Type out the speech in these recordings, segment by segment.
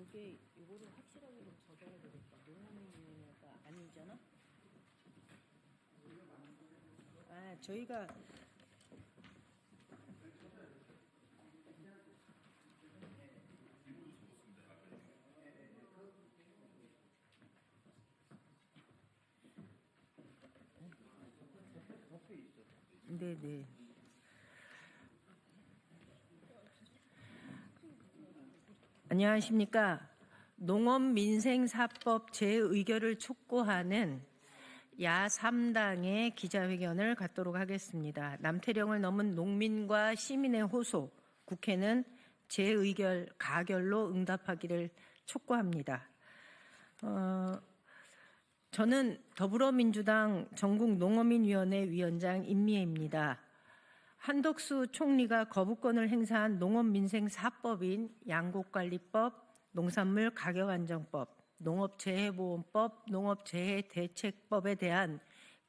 요게 요거를 확실하게 좀 적어야 되겠다. 농업위원회가 아니잖아. 아, 저희가 네네. 안녕하십니까. 농업민생사법 재의결을 촉구하는 야3당의 기자회견을 갖도록 하겠습니다. 남태령을 넘은 농민과 시민의 호소, 국회는 재의결 가결로 응답하기를 촉구합니다. 저는 더불어민주당 전국농어민위원회 위원장 임미애입니다. 한덕수 총리가 거부권을 행사한 농업민생사법인 양곡관리법, 농산물가격안정법, 농업재해보험법, 농업재해대책법에 대한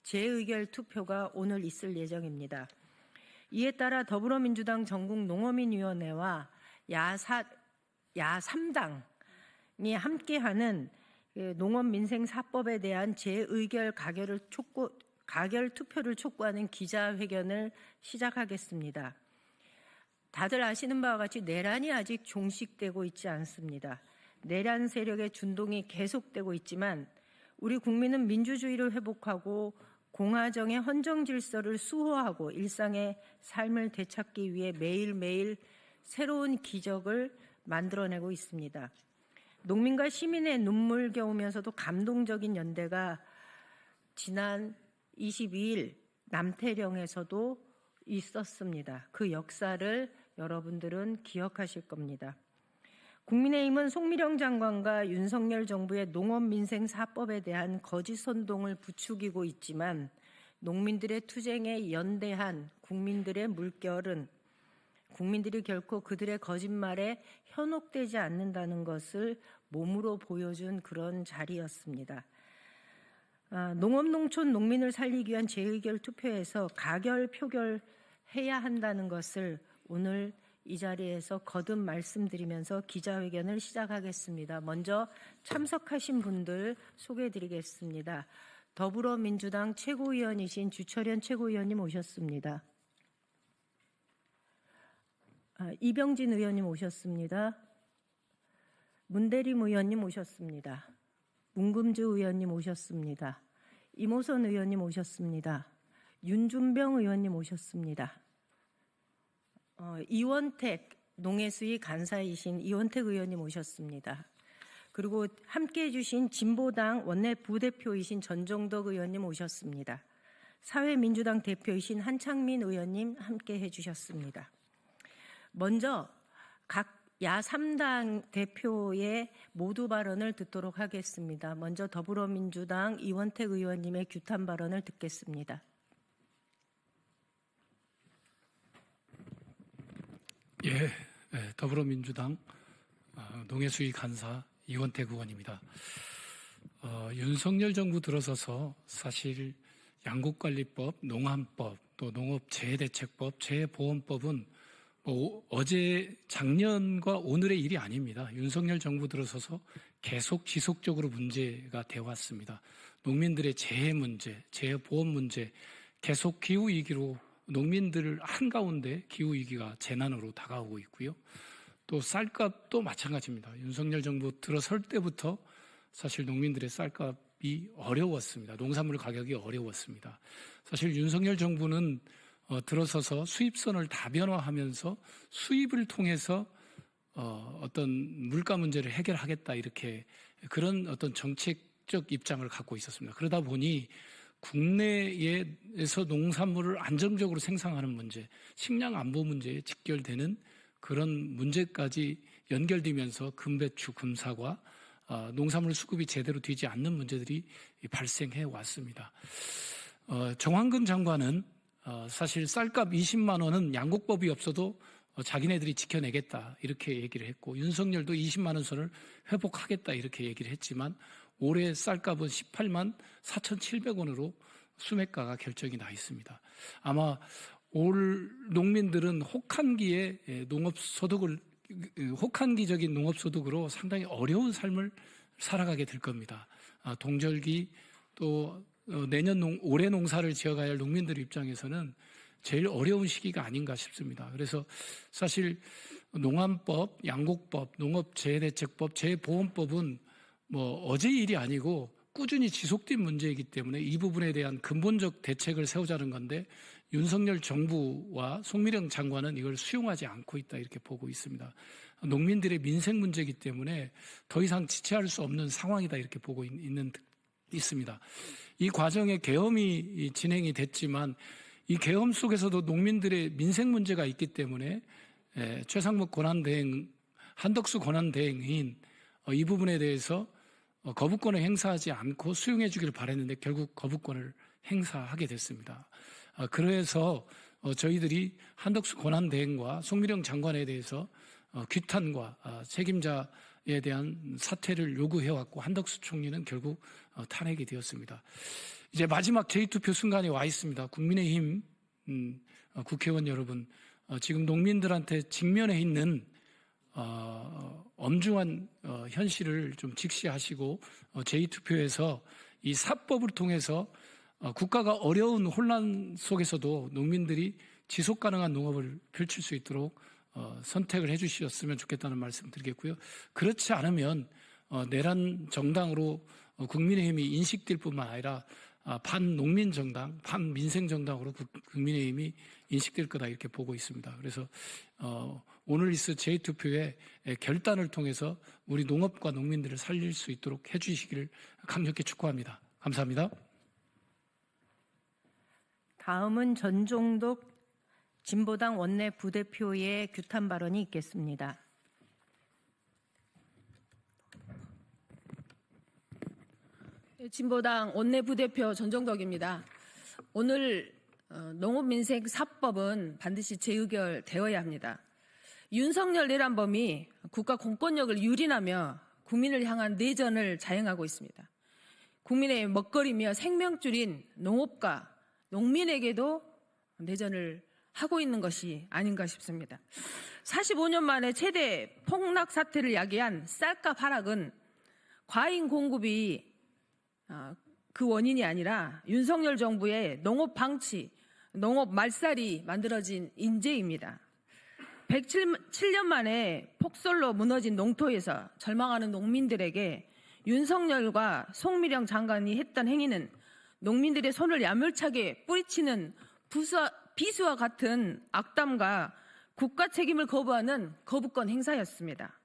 재의결 투표가 오늘 있을 예정입니다. 이에 따라 더불어민주당 전국농어민위원회와 야3당이 함께하는 농업민생사법에 대한 재의결 가결 투표를 촉구하는 기자회견을 시작하겠습니다. 다들 아시는 바와 같이 내란이 아직 종식되고 있지 않습니다. 내란 세력의 준동이 계속되고 있지만 우리 국민은 민주주의를 회복하고 공화정의 헌정 질서를 수호하고 일상의 삶을 되찾기 위해 매일매일 새로운 기적을 만들어내고 있습니다. 농민과 시민의 눈물겨우면서도 감동적인 연대가 지난 22일 남태령에서도 있었습니다. 그 역사를 여러분들은 기억하실 겁니다. 국민의힘은 송미령 장관과 윤석열 정부의 농업민생사법에 대한 거짓 선동을 부추기고 있지만 농민들의 투쟁에 연대한 국민들의 물결은 국민들이 결코 그들의 거짓말에 현혹되지 않는다는 것을 몸으로 보여준 그런 자리였습니다. 농업, 농촌, 농민을 살리기 위한 재의결 투표에서 가결 표결해야 한다는 것을 오늘 이 자리에서 거듭 말씀드리면서 기자회견을 시작하겠습니다. 먼저 참석하신 분들 소개해드리겠습니다. 더불어민주당 최고위원이신 주철현 최고위원님 오셨습니다. 이병진 의원님 오셨습니다. 문대림 의원님 오셨습니다. 문금주 의원님 오셨습니다. 이모선 의원님 오셨습니다. 윤준병 의원님 오셨습니다. 이원택 농해수위 간사이신 이원택 의원님 오셨습니다. 그리고 함께해 주신 진보당 원내 부대표이신 전종덕 의원님 오셨습니다. 사회민주당 대표이신 한창민 의원님 함께해 주셨습니다. 먼저 각 야3당 대표의 모두 발언을 듣도록 하겠습니다. 먼저 더불어민주당 이원택 의원님의 규탄 발언을 듣겠습니다. 더불어민주당 농해수위 간사 이원택 의원입니다. 윤석열 정부 들어서서 사실 양곡관리법, 농암법, 또 농업재해대책법, 재해보험법은 어제 작년과 오늘의 일이 아닙니다. 윤석열 정부 들어서서 계속 지속적으로 문제가 되어 왔습니다. 농민들의 재해 문제, 재해보험 문제, 계속 기후위기로 농민들 한가운데 기후위기가 재난으로 다가오고 있고요. 또 쌀값도 마찬가지입니다. 윤석열 정부 들어설 때부터 사실 농민들의 쌀값이 어려웠습니다. 농산물 가격이 어려웠습니다. 사실 윤석열 정부는 들어서서 수입선을 다변화하면서 수입을 통해서 어떤 물가 문제를 해결하겠다 이렇게 그런 어떤 정책적 입장을 갖고 있었습니다. 그러다 보니 국내에서 농산물을 안정적으로 생산하는 문제, 식량 안보 문제에 직결되는 그런 문제까지 연결되면서 금배추, 금사과, 농산물 수급이 제대로 되지 않는 문제들이 발생해 왔습니다. 정황근 장관은 사실 쌀값 20만 원은 양곡법이 없어도 자기네들이 지켜내겠다 이렇게 얘기를 했고 윤석열도 20만 원 선을 회복하겠다 이렇게 얘기를 했지만 올해 쌀값은 18만 4,700원으로 수매가가 결정이 나 있습니다. 아마 올 농민들은 혹한기에 농업 소득을 혹한기적인 농업소득으로 상당히 어려운 삶을 살아가게 될 겁니다. 동절기 또 내년 올해 농사를 지어가야 할 농민들 입장에서는 제일 어려운 시기가 아닌가 싶습니다. 그래서 사실 농안법, 양곡법, 농업재해대책법, 재해보험법은 뭐 어제 일이 아니고 꾸준히 지속된 문제이기 때문에 이 부분에 대한 근본적 대책을 세우자는 건데 윤석열 정부와 송미령 장관은 이걸 수용하지 않고 있다 이렇게 보고 있습니다. 농민들의 민생 문제이기 때문에 더 이상 지체할 수 없는 상황이다 이렇게 보고 있습니다. 이 과정에 계엄이 진행이 됐지만 이 계엄 속에서도 농민들의 민생 문제가 있기 때문에 최상목 권한대행, 한덕수 권한대행인 이 부분에 대해서 거부권을 행사하지 않고 수용해 주기를 바랬는데 결국 거부권을 행사하게 됐습니다. 그래서 저희들이 한덕수 권한대행과 송미령 장관에 대해서 규탄과 책임자에 대한 사퇴를 요구해왔고 한덕수 총리는 결국 탄핵이 되었습니다. 이제 마지막 재투표 순간에 와 있습니다. 국민의힘 국회의원 여러분, 지금 농민들한테 직면해 있는 엄중한 현실을 좀 직시하시고 제2투표에서 이 사법을 통해서 국가가 어려운 혼란 속에서도 농민들이 지속 가능한 농업을 펼칠 수 있도록 선택을 해 주셨으면 좋겠다는 말씀 드리겠고요. 그렇지 않으면 내란 정당으로 국민의힘이 인식될 뿐만 아니라 반농민 정당, 반민생 정당으로 국민의힘이 인식될 거다 이렇게 보고 있습니다. 그래서 오늘 있을 제2투표의 결단을 통해서 우리 농업과 농민들을 살릴 수 있도록 해주시기를 강력히 촉구합니다. 감사합니다. 다음은 전종덕 진보당 원내 부대표의 규탄 발언이 있겠습니다. 진보당 원내부대표 전종덕입니다. 오늘 농업민생 4법은 반드시 재의결되어야 합니다. 윤석열 내란범이 국가 공권력을 유린하며 국민을 향한 내전을 자행하고 있습니다. 국민의 먹거리며 생명줄인 농업과 농민에게도 내전을 하고 있는 것이 아닌가 싶습니다. 45년 만에 최대 폭락 사태를 야기한 쌀값 하락은 과잉 공급이 그 원인이 아니라 윤석열 정부의 농업 방치, 농업 말살이 만들어진 인재입니다. 107년 만에 폭설로 무너진 농토에서 절망하는 농민들에게 윤석열과 송미령 장관이 했던 행위는 농민들의 손을 야물차게 뿌리치는 비수와 같은 악담과 국가 책임을 거부하는 거부권 행사였습니다.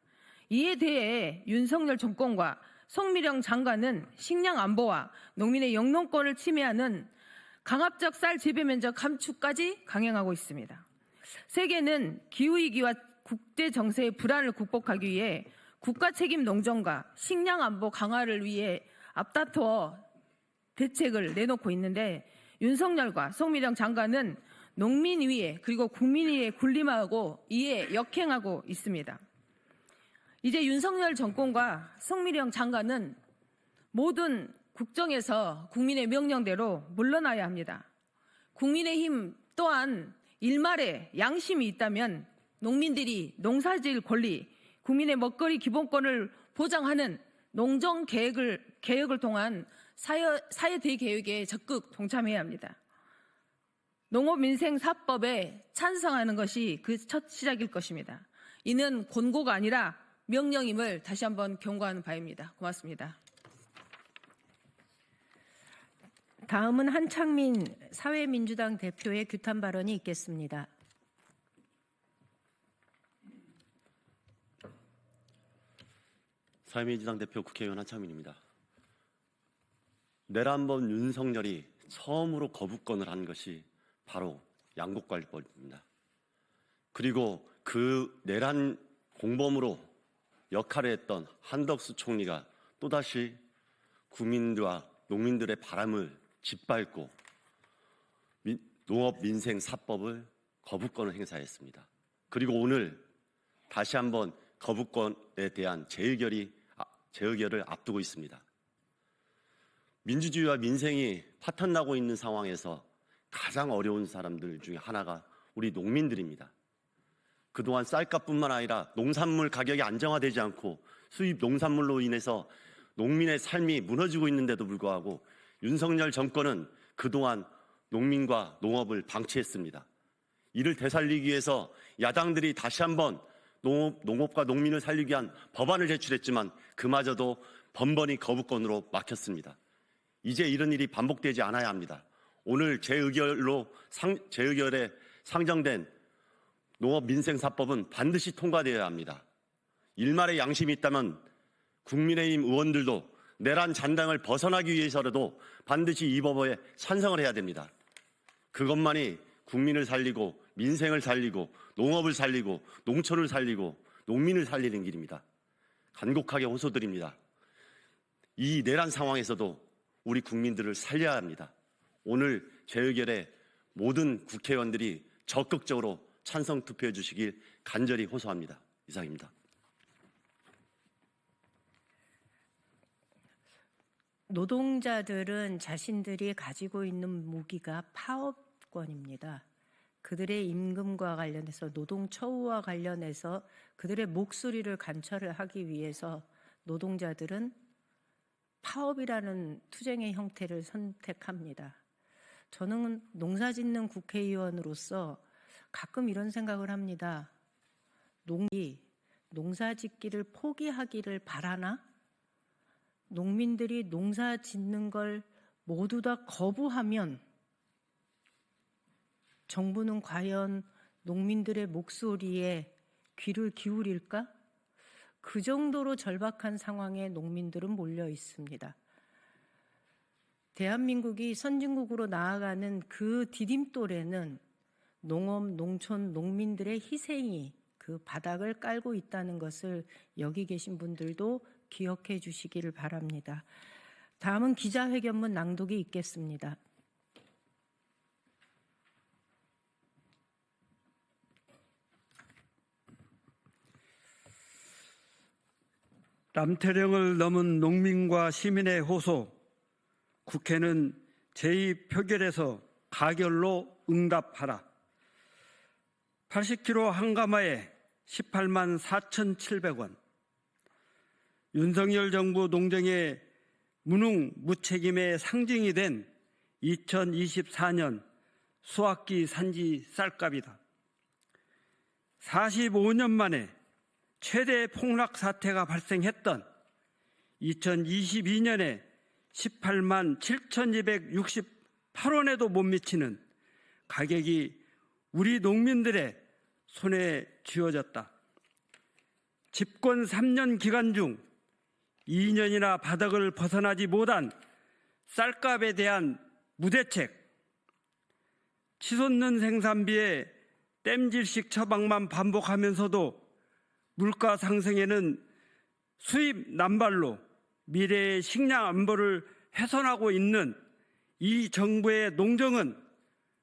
이에 대해 윤석열 정권과 송미령 장관은 식량 안보와 농민의 영농권을 침해하는 강압적 쌀 재배 면적 감축까지 강행하고 있습니다. 세계는 기후위기와 국제 정세의 불안을 극복하기 위해 국가 책임 농정과 식량 안보 강화를 위해 앞다투어 대책을 내놓고 있는데 윤석열과 송미령 장관은 농민 위에 그리고 국민 위에 군림하고 이에 역행하고 있습니다. 이제 윤석열 정권과 송미령 장관은 모든 국정에서 국민의 명령대로 물러나야 합니다. 국민의힘 또한 일말에 양심이 있다면 농민들이 농사지을 권리, 국민의 먹거리 기본권을 보장하는 농정 개혁을 통한 사회 대개혁에 적극 동참해야 합니다. 농업민생 4법에 찬성하는 것이 그 첫 시작일 것입니다. 이는 권고가 아니라 명령임을 다시 한번 경고하는 바입니다. 고맙습니다. 다음은 한창민 사회민주당 대표의 규탄 발언이 있겠습니다. 사회민주당 대표 국회의원 한창민입니다. 내란범 윤석열이 처음으로 거부권을 한 것이 바로 양곡관리법입니다. 그리고 그 내란 공범으로 역할을 했던 한덕수 총리가 또다시 국민들과 농민들의 바람을 짓밟고 농업민생 4법을 거부권을 행사했습니다. 그리고 오늘 다시 한번 거부권에 대한 재의결을 앞두고 있습니다. 민주주의와 민생이 파탄나고 있는 상황에서 가장 어려운 사람들 중에 하나가 우리 농민들입니다. 그동안 쌀값뿐만 아니라 농산물 가격이 안정화되지 않고 수입 농산물로 인해서 농민의 삶이 무너지고 있는데도 불구하고 윤석열 정권은 그동안 농민과 농업을 방치했습니다. 이를 되살리기 위해서 야당들이 다시 한번 농업과 농민을 살리기 위한 법안을 제출했지만 그마저도 번번이 거부권으로 막혔습니다. 이제 이런 일이 반복되지 않아야 합니다. 오늘 재의결에 상정된 농업민생사법은 반드시 통과되어야 합니다. 일말의 양심이 있다면 국민의힘 의원들도 내란 잔당을 벗어나기 위해서라도 반드시 이 법에 찬성을 해야 됩니다. 그것만이 국민을 살리고 민생을 살리고 농업을 살리고 농촌을 살리고 농민을 살리는 길입니다. 간곡하게 호소드립니다. 이 내란 상황에서도 우리 국민들을 살려야 합니다. 오늘 재의결에 모든 국회의원들이 적극적으로 찬성 투표해 주시길 간절히 호소합니다. 이상입니다. 노동자들은 자신들이 가지고 있는 무기가 파업권입니다. 그들의 임금과 관련해서 노동 처우와 관련해서 그들의 목소리를 관철을 하기 위해서 노동자들은 파업이라는 투쟁의 형태를 선택합니다. 저는 농사짓는 국회의원으로서 가끔 이런 생각을 합니다. 농사짓기를 포기하기를 바라나? 농민들이 농사짓는 걸 모두 다 거부하면 정부는 과연 농민들의 목소리에 귀를 기울일까? 그 정도로 절박한 상황에 농민들은 몰려 있습니다. 대한민국이 선진국으로 나아가는 그 디딤돌에는 농업, 농촌, 농민들의 희생이 그 바닥을 깔고 있다는 것을 여기 계신 분들도 기억해 주시기를 바랍니다. 다음은 기자회견문 낭독이 있겠습니다. 남태령을 넘은 농민과 시민의 호소, 국회는 제2표결에서 가결로 응답하라. 80kg 한 가마에 18만 4,700원. 윤석열 정부 농정의 무능 무책임의 상징이 된 2024년 수확기 산지 쌀값이다. 45년 만에 최대 폭락 사태가 발생했던 2022년에 18만 7,268원에도 못 미치는 가격이 우리 농민들의 손에 쥐어졌다. 집권 3년 기간 중 2년이나 바닥을 벗어나지 못한 쌀값에 대한 무대책, 치솟는 생산비에 땜질식 처방만 반복하면서도 물가 상승에는 수입 남발로 미래의 식량 안보를 훼손하고 있는 이 정부의 농정은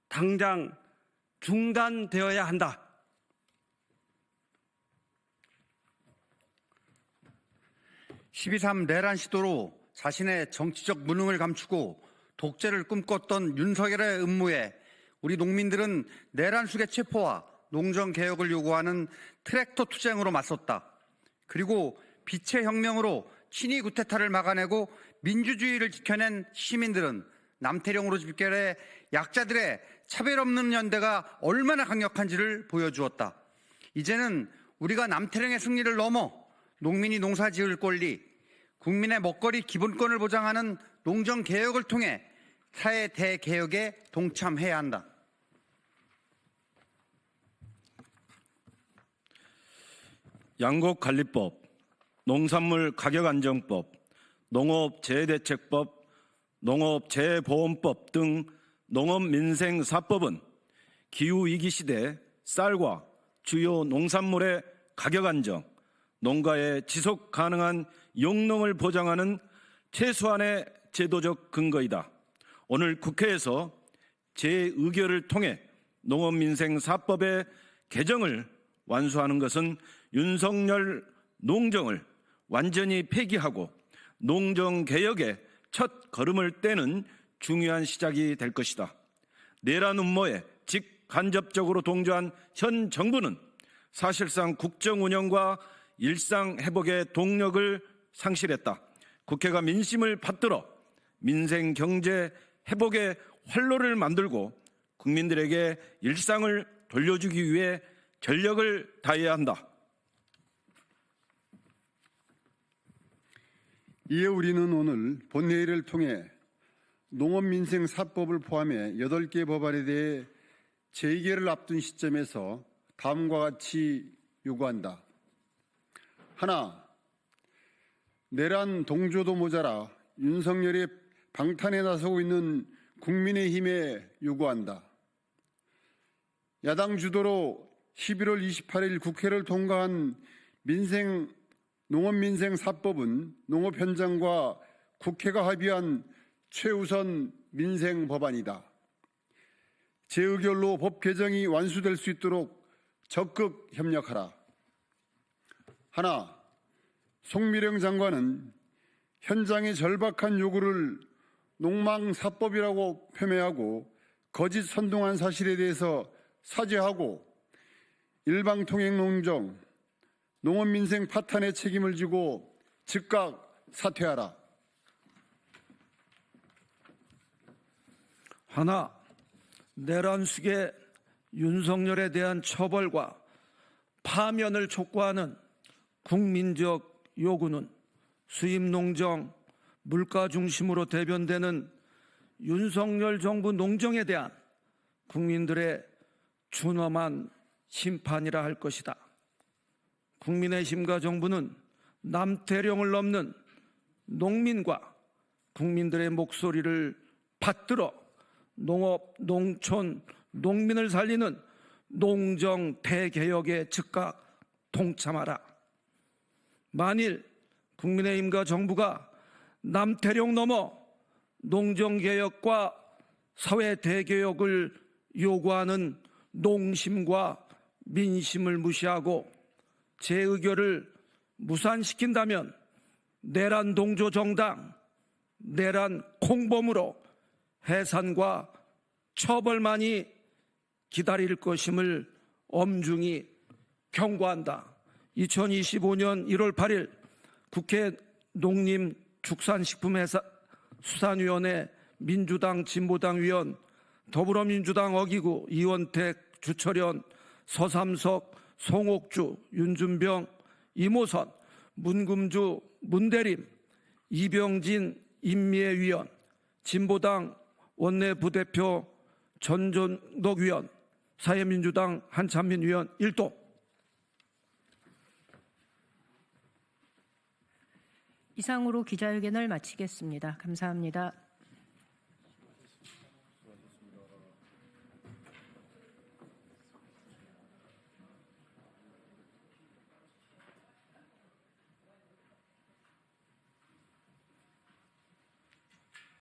당장 중단되어야 한다. (12.3) 내란 시도로 자신의 정치적 무능을 감추고 독재를 꿈꿨던 윤석열의 음모에 우리 농민들은 내란 수계 체포와 농정개혁을 요구하는 트랙터 투쟁으로 맞섰다. 그리고 빛의 혁명으로 친위 구테타를 막아내고 민주주의를 지켜낸 시민들은 남태령으로 집결해 약자들의 차별 없는 연대가 얼마나 강력한지를 보여주었다. 이제는 우리가 남태령의 승리를 넘어 농민이 농사지을 권리, 국민의 먹거리 기본권을 보장하는 농정개혁을 통해 사회 대개혁에 동참해야 한다. 양곡관리법, 농산물 가격안정법, 농업재해대책법, 농업재해보험법 등 농업민생사법은 기후위기 시대 쌀과 주요 농산물의 가격안정, 농가의 지속가능한 영농을 보장하는 최소한의 제도적 근거이다. 오늘 국회에서 재의결을 통해 농업민생사법의 개정을 완수하는 것은 윤석열 농정을 완전히 폐기하고 농정개혁의 첫 걸음을 떼는 중요한 시작이 될 것이다. 내란 음모에 직간접적으로 동조한 현 정부는 사실상 국정 운영과 일상 회복의 동력을 상실했다. 국회가 민심을 받들어 민생 경제 회복의 활로를 만들고 국민들에게 일상을 돌려주기 위해 전력을 다해야 한다. 이에 우리는 오늘 본회의를 통해 농업민생 4법을 포함해 8개 법안에 대해 재의결을 앞둔 시점에서 다음과 같이 요구한다. 하나, 내란 동조도 모자라 윤석열의 방탄에 나서고 있는 국민의힘에 요구한다. 야당 주도로 11월 28일 국회를 통과한 농업민생 4법은 농업 현장과 국회가 합의한 최우선 민생 법안이다. 재의결로 법 개정이 완수될 수 있도록 적극 협력하라. 하나, 송미령 장관은 현장의 절박한 요구를 농망4법이라고 폄훼하고 거짓 선동한 사실에 대해서 사죄하고 일방통행농정, 농업민생 파탄의 책임을 지고 즉각 사퇴하라. 하나, 내란 숙의 윤석열에 대한 처벌과 파면을 촉구하는 국민적 요구는 수입농정, 물가 중심으로 대변되는 윤석열 정부 농정에 대한 국민들의 준엄한 심판이라 할 것이다. 국민의힘과 정부는 남태령을 넘는 농민과 국민들의 목소리를 받들어 농업, 농촌, 농민을 살리는 농정 대개혁에 즉각 동참하라. 만일 국민의힘과 정부가 남태령 넘어 농정개혁과 사회 대개혁을 요구하는 농심과 민심을 무시하고 재의결을 무산시킨다면 내란 동조 정당, 내란 공범으로 해산과 처벌만이 기다릴 것임을 엄중히 경고한다. 2025년 1월 8일 국회 농림축산식품수산위원회 민주당 진보당 위원 더불어민주당 어기구 이원택 주철현 서삼석 송옥주 윤준병 이모선 문금주 문대림 이병진 임미애 위원 진보당 원내부대표 전전덕 위원 사회민주당 한찬민 위원 일동. 이상으로 기자회견을 마치겠습니다. 감사합니다.